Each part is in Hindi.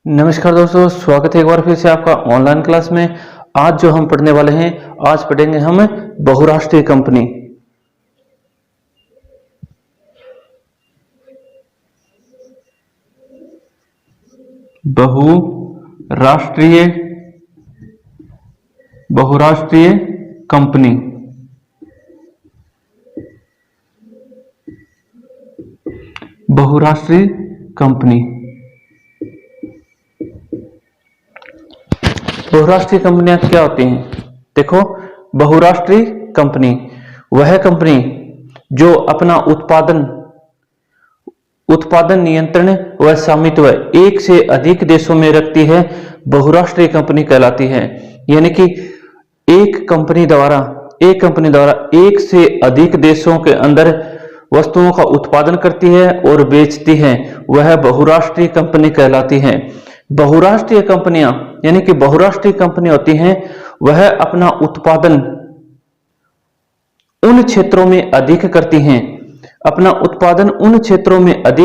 नमस्कार दोस्तों, स्वागत है एक बार फिर से आपका ऑनलाइन क्लास में। आज जो हम पढ़ने वाले हैं, आज पढ़ेंगे हम बहुराष्ट्रीय कंपनी। बहुराष्ट्रीय बहुराष्ट्रीय कंपनी। बहुराष्ट्रीय कंपनी बहुराष्ट्रीय कंपनियां क्या होती हैं? देखो, बहुराष्ट्रीय कंपनी वह कंपनी जो अपना उत्पादन नियंत्रण व स्वामित्व एक से अधिक देशों में रखती है, बहुराष्ट्रीय कंपनी कहलाती है। यानी कि एक कंपनी द्वारा एक से अधिक देशों के अंदर वस्तुओं का उत्पादन करती है और बेचती है, वह बहुराष्ट्रीय कंपनी कहलाती है। बहुराष्ट्रीय कंपनियां यानी कि बहुराष्ट्रीय कंपनी होती हैं, वह अपना उत्पादन उन क्षेत्रों में अधिक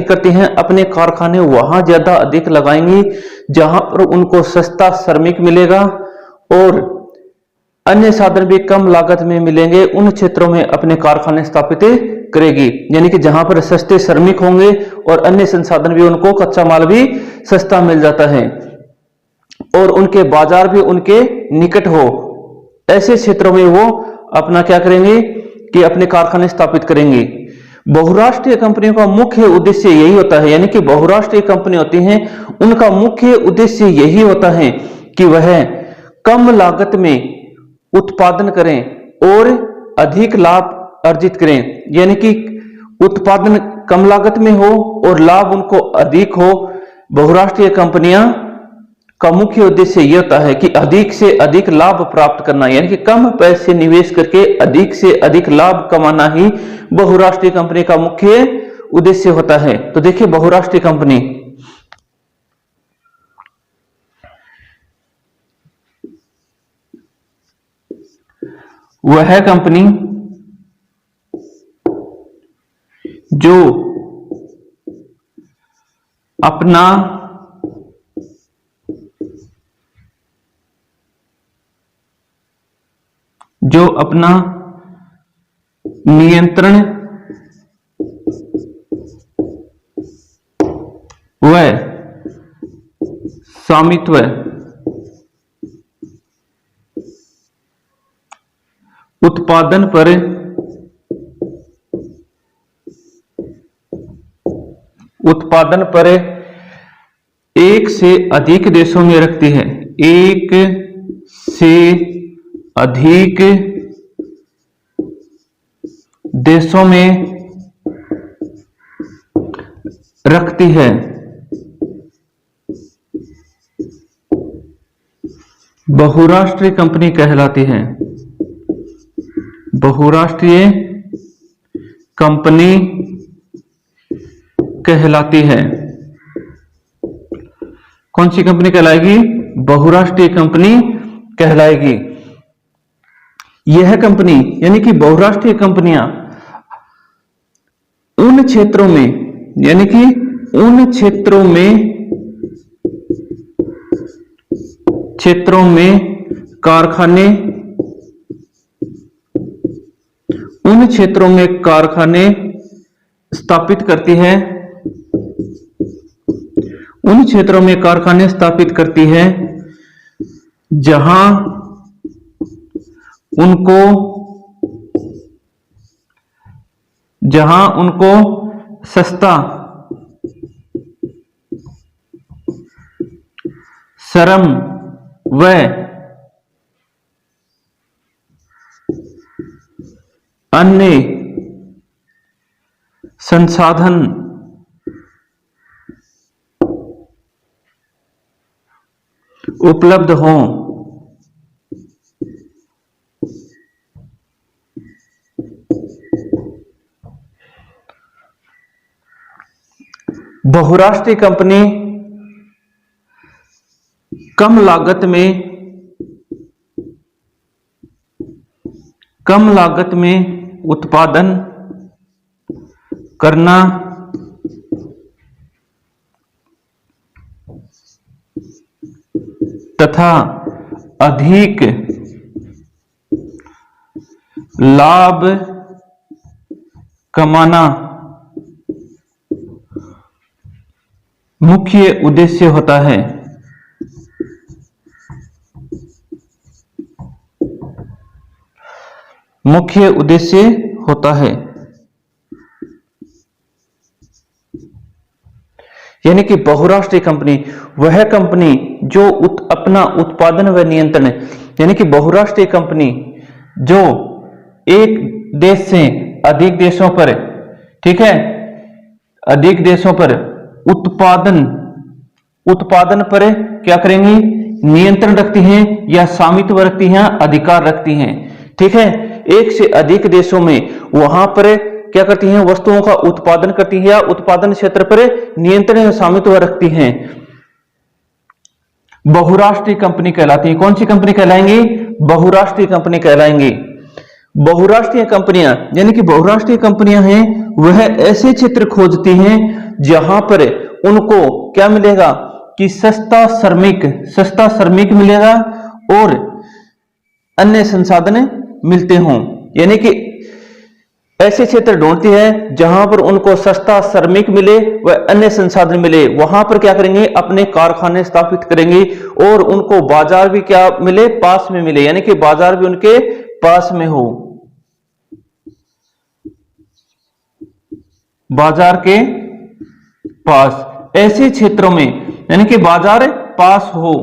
करती हैं, अपने कारखाने वहां ज्यादा अधिक लगाएंगी जहां पर उनको सस्ता श्रमिक मिलेगा और अन्य साधन भी कम लागत में मिलेंगे। उन क्षेत्रों में अपने कारखाने स्थापित करेगी, यानी कि जहां पर सस्ते श्रमिक होंगे और अन्य संसाधन भी, उनको कच्चा माल भी सस्ता मिल जाता है और उनके बाजार भी उनके निकट हो, ऐसे क्षेत्रों में वो अपना क्या करेंगे कि अपने कारखाने स्थापित करेंगे। बहुराष्ट्रीय कंपनियों का मुख्य उद्देश्य यही होता है, यानी कि बहुराष्ट्रीय कंपनी होती हैं, उनका मुख्य उद्देश्य यही होता है कि वह कम लागत में उत्पादन करें और अधिक लाभ अर्जित करें। यानी कि उत्पादन कम लागत में हो और लाभ उनको अधिक हो। बहुराष्ट्रीय कंपनियां का मुख्य उद्देश्य यह होता है कि अधिक से अधिक लाभ प्राप्त करना, यानी कि कम पैसे निवेश करके अधिक से अधिक लाभ कमाना ही बहुराष्ट्रीय कंपनी का मुख्य उद्देश्य होता है। तो देखिए, बहुराष्ट्रीय कंपनी वह कंपनी जो अपना नियंत्रण व स्वामित्व उत्पादन पर एक से अधिक देशों में रखती है, एक से अधिक देशों में रखती है, बहुराष्ट्रीय कंपनी कहलाती है। बहुराष्ट्रीय कंपनी कहलाती है। कौन सी कंपनी कहलाएगी? बहुराष्ट्रीय कंपनी कहलाएगी। यह कंपनी यानी कि बहुराष्ट्रीय कंपनियां उन क्षेत्रों में, यानी कि उन क्षेत्रों में कारखाने स्थापित करती है, उन क्षेत्रों में कारखाने स्थापित करती है जहां उनको सस्ता श्रम व अन्य संसाधन उपलब्ध हों। बहुराष्ट्रीय कंपनी कम लागत में उत्पादन करना तथा अधिक लाभ कमाना मुख्य उद्देश्य होता है। मुख्य उद्देश्य होता है। यानी कि बहुराष्ट्रीय कंपनी वह कंपनी जो अपना उत्पादन व नियंत्रण, यानी कि बहुराष्ट्रीय कंपनी जो एक देश से अधिक देशों पर, ठीक है, अधिक देशों पर उत्पादन पर क्या करेंगी, नियंत्रण रखती हैं या स्वामित्व रखती हैं, अधिकार रखती हैं। ठीक है, एक से अधिक देशों में वहां पर क्या करती हैं, वस्तुओं का उत्पादन करती हैं या उत्पादन क्षेत्र पर नियंत्रण या स्वामित्व रखती हैं, बहुराष्ट्रीय कंपनी कहलाती है। कौन सी कंपनी कहलाएंगी, बहुराष्ट्रीय कंपनी कहलाएंगी। बहुराष्ट्रीय कंपनियां यानी कि बहुराष्ट्रीय कंपनियां हैं वह ऐसे क्षेत्र खोजती हैं जहां पर उनको क्या मिलेगा कि सस्ता श्रमिक मिलेगा और अन्य संसाधन मिलते हों। यानी कि ऐसे क्षेत्र ढूंढती है जहां पर उनको सस्ता श्रमिक मिले व अन्य संसाधन मिले, वहां पर क्या करेंगे, अपने कारखाने स्थापित करेंगे और उनको बाजार भी क्या मिले, पास में मिले, यानी कि बाजार भी उनके पास में हो, बाजार के पास, ऐसे क्षेत्रों में यानी कि बाजार पास हो,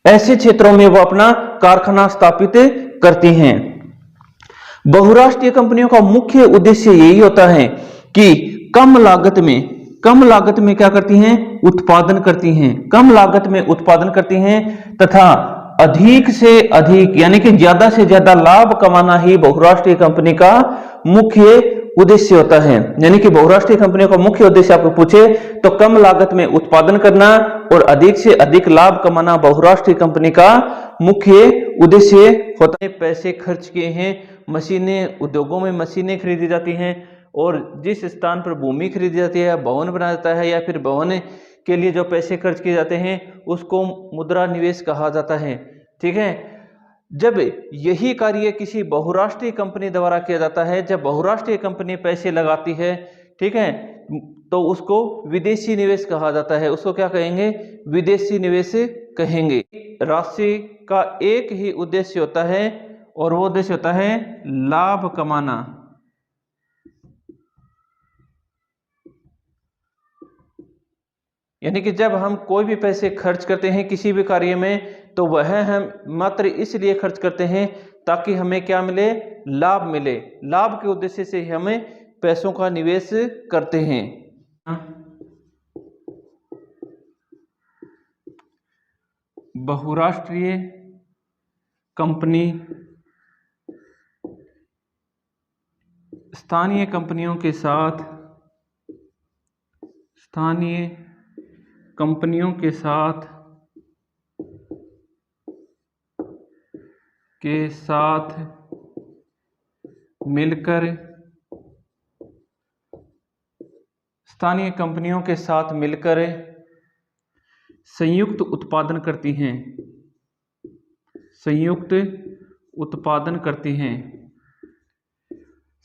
ऐसे क्षेत्रों में वो अपना कारखाना स्थापित करती हैं। बहुराष्ट्रीय कंपनियों का मुख्य उद्देश्य यही होता है कि कम लागत में क्या करती हैं, उत्पादन करती हैं, कम लागत में उत्पादन करती हैं तथा अधिक से अधिक यानी कि ज्यादा से ज्यादा लाभ कमाना ही बहुराष्ट्रीय कंपनी का मुख्य उद्देश्य होता है। यानी कि बहुराष्ट्रीय कंपनियों का मुख्य उद्देश्य आपको पूछे तो कम लागत में उत्पादन करना और अधिक से अधिक लाभ कमाना बहुराष्ट्रीय कंपनी का मुख्य उद्देश्य होता है। पैसे खर्च किए हैं, मशीनें, उद्योगों में मशीनें खरीदी जाती हैं और जिस स्थान पर भूमि खरीदी जाती है, भवन बनाया जाता है या फिर भवन के लिए जो पैसे खर्च किए जाते हैं उसको मुद्रा निवेश कहा जाता है। ठीक है, जब यही कार्य किसी बहुराष्ट्रीय कंपनी द्वारा किया जाता है, जब बहुराष्ट्रीय कंपनी पैसे लगाती है, ठीक है, तो उसको विदेशी निवेश कहा जाता है। उसको क्या कहेंगे, विदेशी निवेश कहेंगे। राशि का एक ही उद्देश्य होता है और वो उद्देश्य होता है लाभ कमाना। यानी कि जब हम कोई भी पैसे खर्च करते हैं किसी भी कार्य में तो वह हम मात्र इसलिए खर्च करते हैं ताकि हमें क्या मिले, लाभ मिले। लाभ के उद्देश्य से ही हमें पैसों का निवेश करते हैं। बहुराष्ट्रीय कंपनी स्थानीय कंपनियों के साथ मिलकर संयुक्त उत्पादन करती हैं,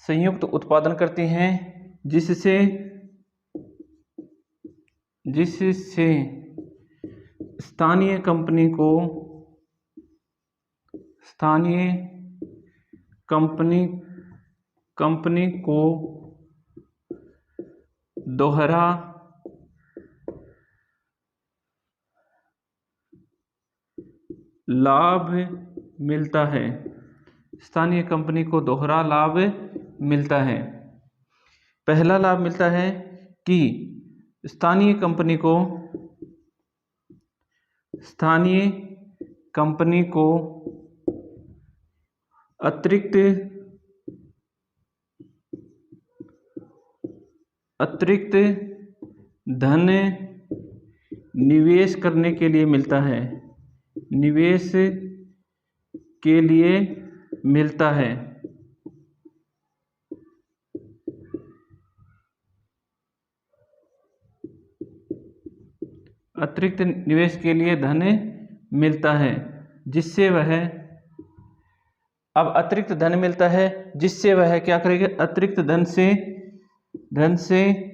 संयुक्त उत्पादन करती हैं जिससे स्थानीय कंपनी को दोहरा लाभ मिलता है। स्थानीय कंपनी को दोहरा लाभ मिलता है। पहला लाभ मिलता है कि स्थानीय कंपनी को अतिरिक्त धन निवेश करने के लिए मिलता है, अतिरिक्त निवेश के लिए धन मिलता है, जिससे वह अब अतिरिक्त धन मिलता है जिससे वह क्या करेगा, अतिरिक्त धन से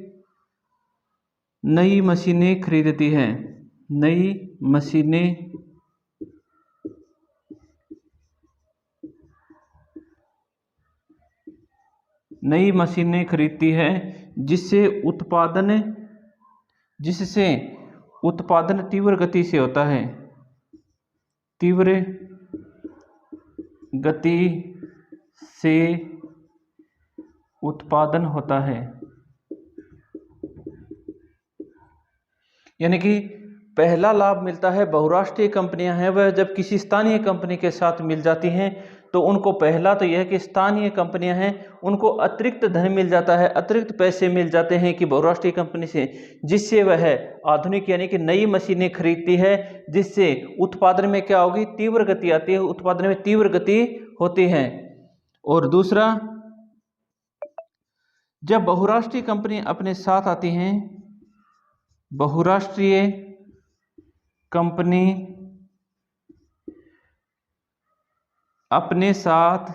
नई मशीनें खरीदती है, नई मशीनें खरीदती है, जिससे उत्पादन तीव्र गति से होता है, तीव्र गति से उत्पादन होता है। यानी कि पहला लाभ मिलता है, बहुराष्ट्रीय कंपनियां हैं वह जब किसी स्थानीय कंपनी के साथ मिल जाती हैं तो उनको पहला तो यह है कि स्थानीय कंपनियां हैं उनको अतिरिक्त धन मिल जाता है, अतिरिक्त पैसे मिल जाते हैं कि बहुराष्ट्रीय कंपनी से, जिससे वह आधुनिक यानी कि नई मशीनें खरीदती है, जिससे उत्पादन में क्या होगी, तीव्र गति आती है, उत्पादन में तीव्र गति होती है। और दूसरा, जब बहुराष्ट्रीय कंपनी अपने साथ आती हैं, बहुराष्ट्रीय कंपनी अपने साथ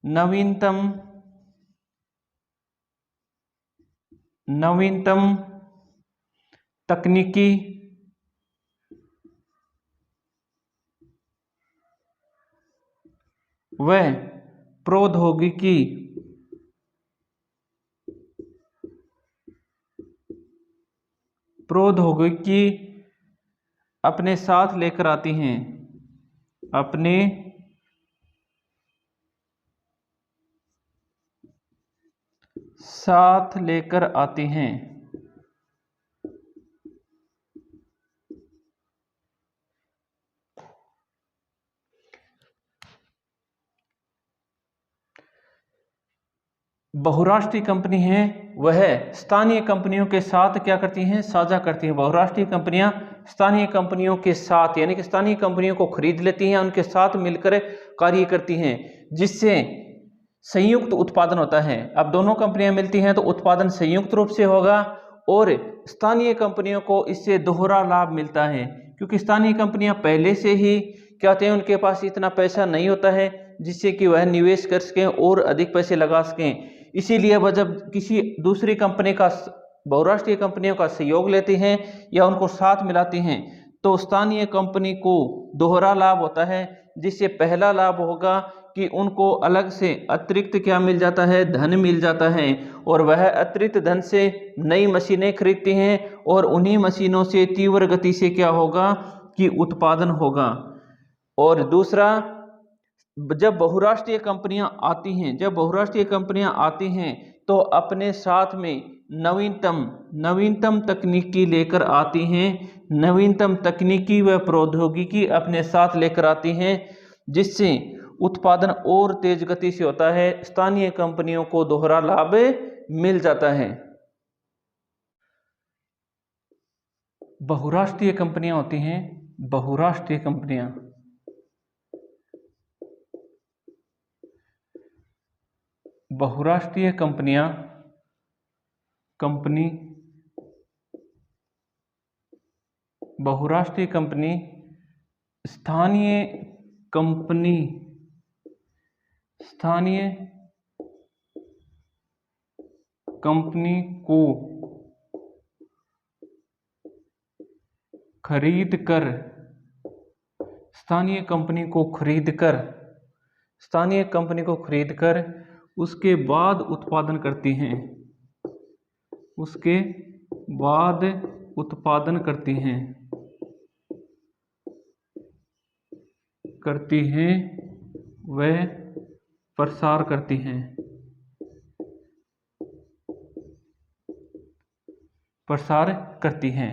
नवीनतम तकनीकी व प्रौद्योगिकी अपने साथ लेकर आती हैं, अपने साथ लेकर आती हैं। बहुराष्ट्रीय कंपनी है वह स्थानीय कंपनियों के साथ क्या करती हैं, साझा करती हैं। बहुराष्ट्रीय कंपनियां स्थानीय कंपनियों के साथ यानी कि स्थानीय कंपनियों को खरीद लेती हैं, उनके साथ मिलकर कार्य करती हैं, जिससे संयुक्त उत्पादन होता है। अब दोनों कंपनियां मिलती हैं तो उत्पादन संयुक्त रूप से होगा और स्थानीय कंपनियों को इससे दोहरा लाभ मिलता है, क्योंकि स्थानीय कंपनियां पहले से ही क्या होते हैं, उनके पास इतना पैसा नहीं होता है जिससे कि वह निवेश कर सकें और अधिक पैसे लगा सकें। इसीलिए वह जब किसी दूसरी कंपनी का, बहुराष्ट्रीय कंपनियों का सहयोग लेते हैं या उनको साथ मिलाते हैं तो स्थानीय कंपनी को दोहरा लाभ होता है, जिससे पहला लाभ होगा कि उनको अलग से अतिरिक्त क्या मिल जाता है, धन मिल जाता है, और वह अतिरिक्त धन से नई मशीनें खरीदती हैं और उन्हीं मशीनों से तीव्र गति से क्या होगा कि उत्पादन होगा। और दूसरा, जब बहुराष्ट्रीय कंपनियां आती हैं तो अपने साथ में नवीनतम तकनीकी लेकर आती हैं, नवीनतम तकनीकी व प्रौद्योगिकी अपने साथ लेकर आती हैं, जिससे उत्पादन और तेज गति से होता है, स्थानीय कंपनियों को दोहरा लाभ मिल जाता है। बहुराष्ट्रीय कंपनियां होती हैं, बहुराष्ट्रीय कंपनियां बहुराष्ट्रीय कंपनी स्थानीय कंपनी को खरीद कर उसके बाद उत्पादन करती हैं, वह प्रसार करती हैं,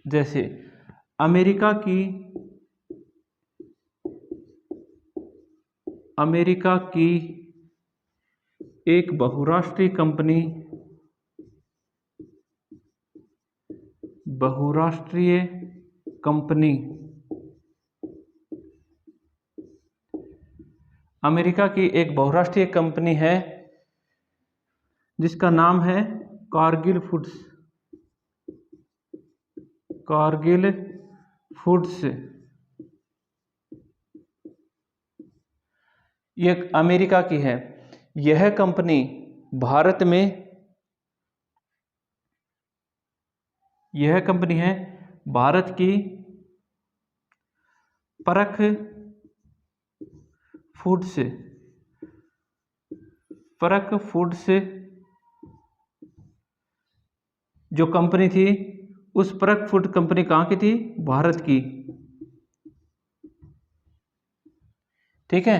जैसे अमेरिका की एक बहुराष्ट्रीय कंपनी अमेरिका की एक बहुराष्ट्रीय कंपनी है जिसका नाम है कारगिल फूड्स। कारगिल फूड्स ये अमेरिका की है। यह कंपनी भारत में, यह कंपनी है भारत की परख फूड्स, परख फूड्स जो कंपनी थी, उस परख फूड कंपनी कहाँ की थी? भारत की। ठीक है,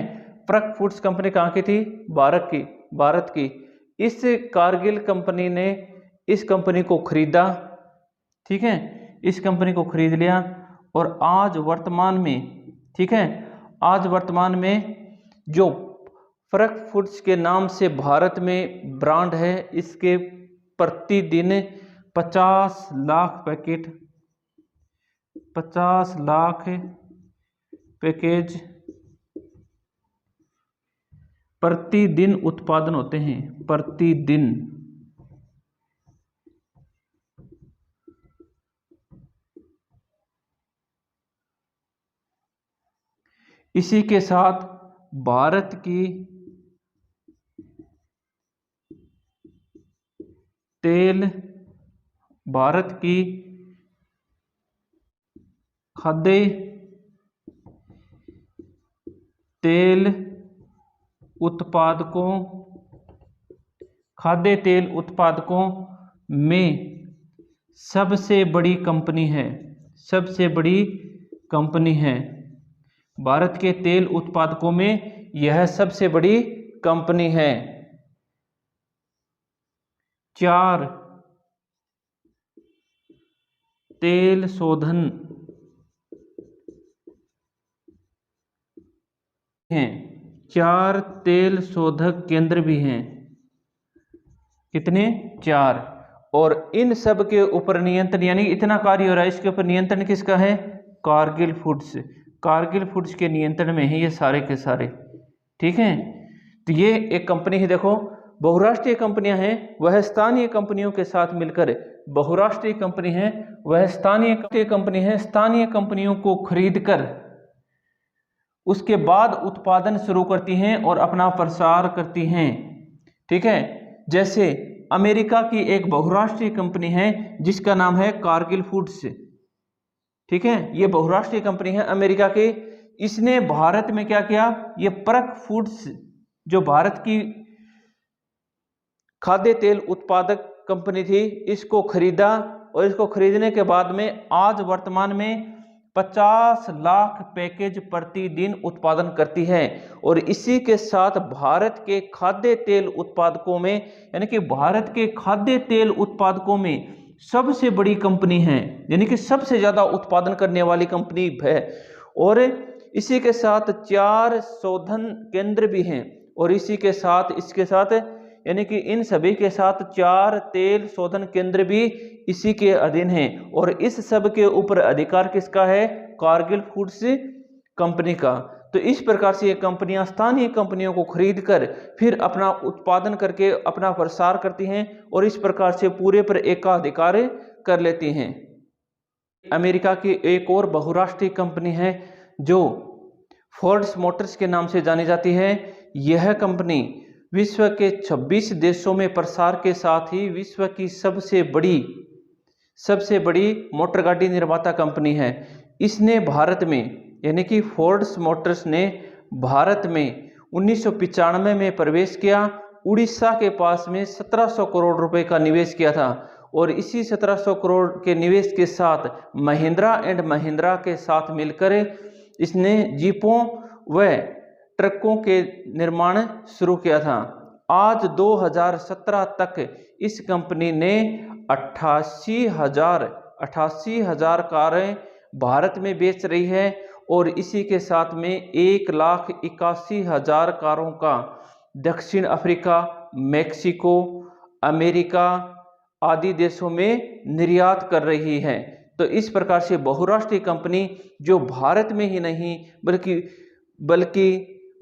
परख फूड्स कंपनी कहाँ की थी? भारत की, भारत की। इस कारगिल कंपनी ने इस कंपनी को खरीदा। ठीक है, इस कंपनी को खरीद लिया और आज वर्तमान में, ठीक है, आज वर्तमान में जो परख फूड्स के नाम से भारत में ब्रांड है, इसके प्रतिदिन 50 लाख पैकेट, 50 लाख पैकेज प्रतिदिन उत्पादन होते हैं, प्रतिदिन। इसी के साथ भारत की तेल, भारत की खाद्य तेल उत्पादकों, खाद्य तेल उत्पादकों में सबसे बड़ी कंपनी है, सबसे बड़ी कंपनी है। भारत के तेल उत्पादकों में यह सबसे बड़ी कंपनी है। 4 तेल शोधन हैं, 4 तेल शोधक केंद्र भी हैं। कितने? 4। और इन सब के ऊपर नियंत्रण, यानी इतना कार्य हो रहा है, इसके ऊपर नियंत्रण किसका है? कारगिल फूड्स। कारगिल फूड्स के नियंत्रण में है ये सारे के सारे। ठीक है, तो ये एक कंपनी है। देखो, बहुराष्ट्रीय कंपनियां हैं, वह स्थानीय कंपनियों के साथ मिलकर, बहुराष्ट्रीय कंपनी है वह स्थानीय कंपनी है, स्थानीय कंपनियों को खरीदकर उसके बाद उत्पादन शुरू करती हैं और अपना प्रसार करती हैं। ठीक है, जैसे अमेरिका की एक बहुराष्ट्रीय कंपनी है जिसका नाम है कारगिल फूड्स। ठीक है, ये बहुराष्ट्रीय कंपनी है अमेरिका की। इसने भारत में क्या किया? ये परख फूड्स जो भारत की खाद्य तेल उत्पादक कंपनी थी, इसको खरीदा और इसको खरीदने के बाद में आज वर्तमान में 50 लाख पैकेज प्रतिदिन उत्पादन करती है। और इसी के साथ भारत के खाद्य तेल उत्पादकों में, यानी कि भारत के खाद्य तेल उत्पादकों में सबसे बड़ी कंपनी है, यानी कि सबसे ज्यादा उत्पादन करने वाली कंपनी है। और इसी के साथ 4 शोधन केंद्र भी हैं। और इसी के साथ, इसके साथ, यानी कि इन सभी के साथ 4 तेल शोधन केंद्र भी इसी के अधीन हैं। और इस सब के ऊपर अधिकार किसका है? कारगिल फूड्स कंपनी का। तो इस प्रकार से ये कंपनियां स्थानीय कंपनियों को खरीदकर फिर अपना उत्पादन करके अपना प्रसार करती हैं और इस प्रकार से पूरे पर एकाधिकार कर लेती हैं। अमेरिका की एक और बहुराष्ट्रीय कंपनी है जो फोर्ड मोटर्स के नाम से जानी जाती है। यह कंपनी विश्व के 26 देशों में प्रसार के साथ ही विश्व की सबसे बड़ी मोटर गाड़ी निर्माता कंपनी है। इसने भारत में, यानी कि फोर्ड मोटर्स ने भारत में 1995 में प्रवेश किया। उड़ीसा के पास में 1700 करोड़ रुपए का निवेश किया था। और इसी 1700 करोड़ के निवेश के साथ महिंद्रा एंड महिंद्रा के साथ मिलकर इसने जीपों व ट्रकों के निर्माण शुरू किया था। आज 2017 तक इस कंपनी ने 88,000 कारें भारत में बेच रही है। और इसी के साथ में 1,81,000 कारों का दक्षिण अफ्रीका, मैक्सिको, अमेरिका आदि देशों में निर्यात कर रही है। तो इस प्रकार से बहुराष्ट्रीय कंपनी जो भारत में ही नहीं बल्कि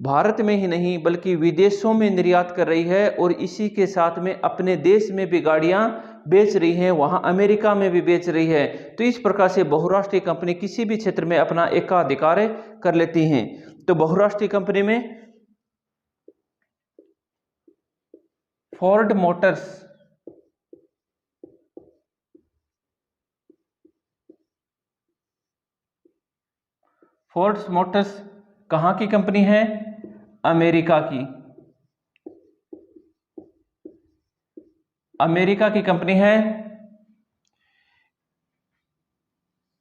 भारत में ही नहीं बल्कि विदेशों में निर्यात कर रही है, और इसी के साथ में अपने देश में भी गाड़ियां बेच रही है, वहां अमेरिका में भी बेच रही है। तो इस प्रकार से बहुराष्ट्रीय कंपनी किसी भी क्षेत्र में अपना एकाधिकार कर लेती हैं। तो बहुराष्ट्रीय कंपनी में फोर्ड मोटर्स, फोर्ड मोटर्स कहां की कंपनी है? अमेरिका की, अमेरिका की कंपनी है।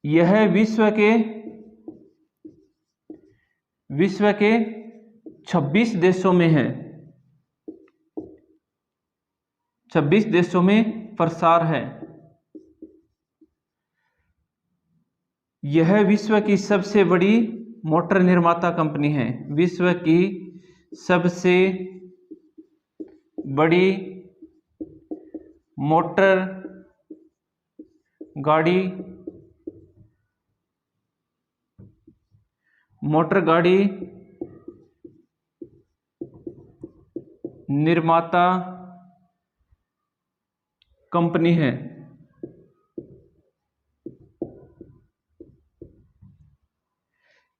यह विश्व के 26 देशों में है, 26 देशों में प्रसार है। यह विश्व की सबसे बड़ी मोटर निर्माता कंपनी है, विश्व की सबसे बड़ी मोटर गाड़ी निर्माता कंपनी है।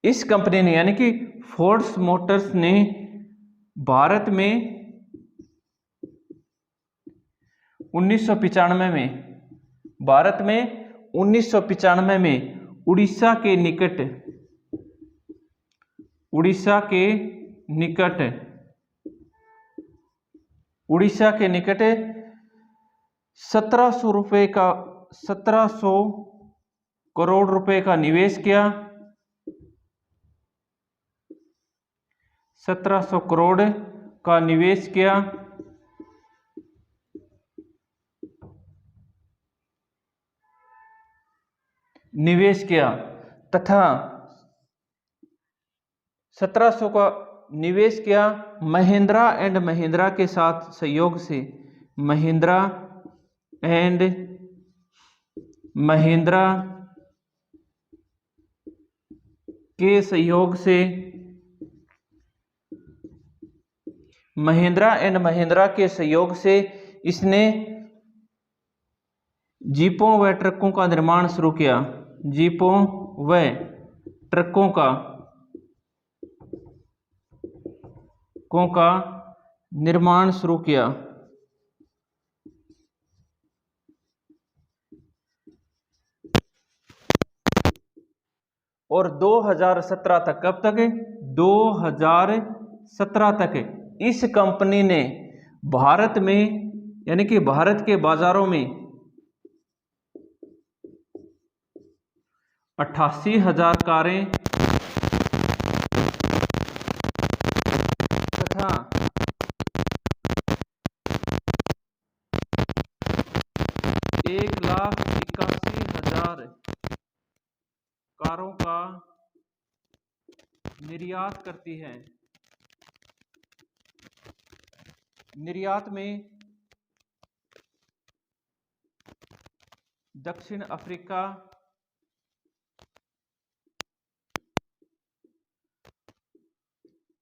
इस कंपनी ने यानी कि फोर्ड मोटर्स ने भारत में 1995 में उड़ीसा के निकट 1700 करोड़ रुपए का निवेश किया, 1700 करोड़ का निवेश किया तथा 1700 का निवेश किया महिंद्रा एंड महिंद्रा के साथ सहयोग से, महिंद्रा एंड महिंद्रा के सहयोग से, महिंद्रा एंड महिंद्रा के सहयोग से इसने जीपों व ट्रकों का निर्माण शुरू किया, जीपों व ट्रकों का निर्माण शुरू किया। और 2017 तक, कब तक? 2017 तक इस कंपनी ने भारत में यानी कि भारत के बाजारों में 88,000 कारें तथा 1,81,000 कारों का निर्यात करती है। निर्यात में दक्षिण अफ्रीका,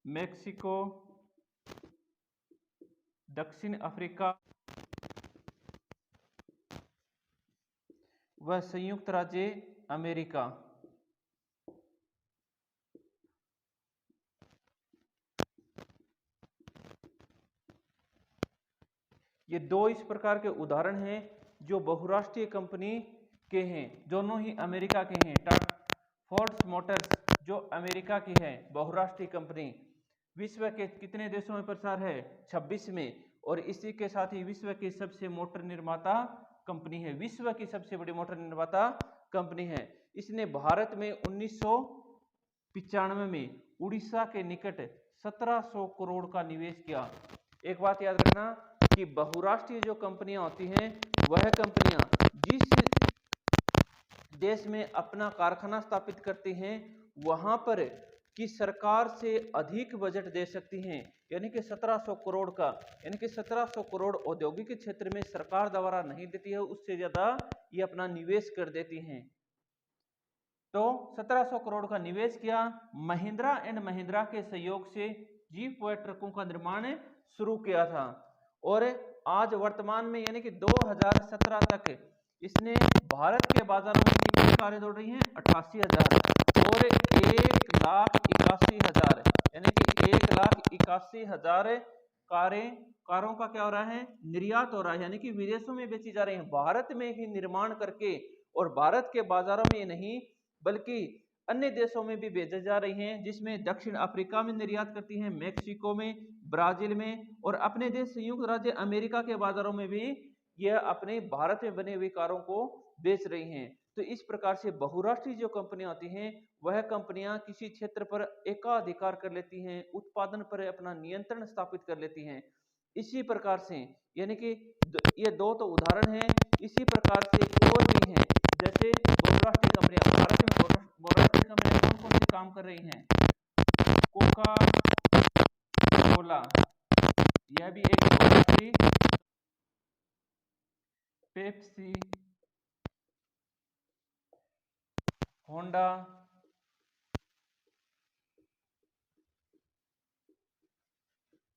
मेक्सिको, दक्षिण अफ्रीका व संयुक्त राज्य अमेरिका, ये दो इस प्रकार के उदाहरण हैं जो बहुराष्ट्रीय कंपनी के हैं, दोनों ही अमेरिका के हैं। फोर्ड मोटर्स जो अमेरिका की है बहुराष्ट्रीय कंपनी, विश्व के कितने देशों में प्रसार है? 26 में। और इसी के साथ ही विश्व की सबसे मोटर निर्माता कंपनी है, विश्व की सबसे बड़ी मोटर निर्माता कंपनी है। इसने भारत में 1995 में उड़ीसा के निकट 1700 करोड़ का निवेश किया। एक बात याद रखना कि बहुराष्ट्रीय जो कंपनियां होती हैं वह कंपनियां जिस देश में अपना कारखाना स्थापित करती हैं वहां पर की सरकार से अधिक बजट दे सकती हैं, यानी कि 1700 करोड़ का, यानी कि 1700 करोड़ औद्योगिक क्षेत्र में सरकार द्वारा नहीं देती है, उससे ज्यादा ये अपना निवेश कर देती हैं। तो 1700 करोड़ का निवेश किया महिंद्रा एंड महिंद्रा के सहयोग से G4 ट्रकों का निर्माण शुरू किया था। और आज वर्तमान में यानी कि 2017 तक इसने भारत के बाजारों में कितनी कारें दौड़ रही हैं? 88,000 और 1,81,000 यानी कि 1,81,000 कारों का क्या हो रहा है? निर्यात हो रहा है, यानी कि विदेशों में बेची जा रही है। भारत में ही निर्माण करके और भारत के बाजारों में नहीं बल्कि अन्य देशों में भी भेजे जा रही हैं, जिसमें दक्षिण अफ्रीका में निर्यात करती हैं, मेक्सिको में, ब्राजील में और अपने देश संयुक्त राज्य अमेरिका के बाजारों में भी यह अपने भारत में बनी हुई कारों को बेच रही हैं। तो इस प्रकार से बहुराष्ट्रीय जो कंपनियां होती हैं वह कंपनियां किसी क्षेत्र पर एकाधिकार कर लेती हैं, उत्पादन पर अपना नियंत्रण स्थापित कर लेती हैं। इसी प्रकार से यानी कि ये दो तो उदाहरण हैं, इसी प्रकार से और भी हैं। जैसे बहुराष्ट्रीय कंपनियां, भारत में बहुराष्ट्रीय कंपनियां कौन कौन से काम कर रही हैं? कोका कोला, यह भी एक बहुराष्ट्रीय, पेप्सी, होंडा,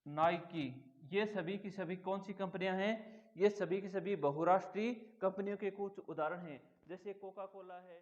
नाइकी, ये सभी की सभी कौन सी कंपनियां हैं? ये सभी की सभी बहुराष्ट्रीय कंपनियों के कुछ उदाहरण हैं। जैसे कोका कोला है,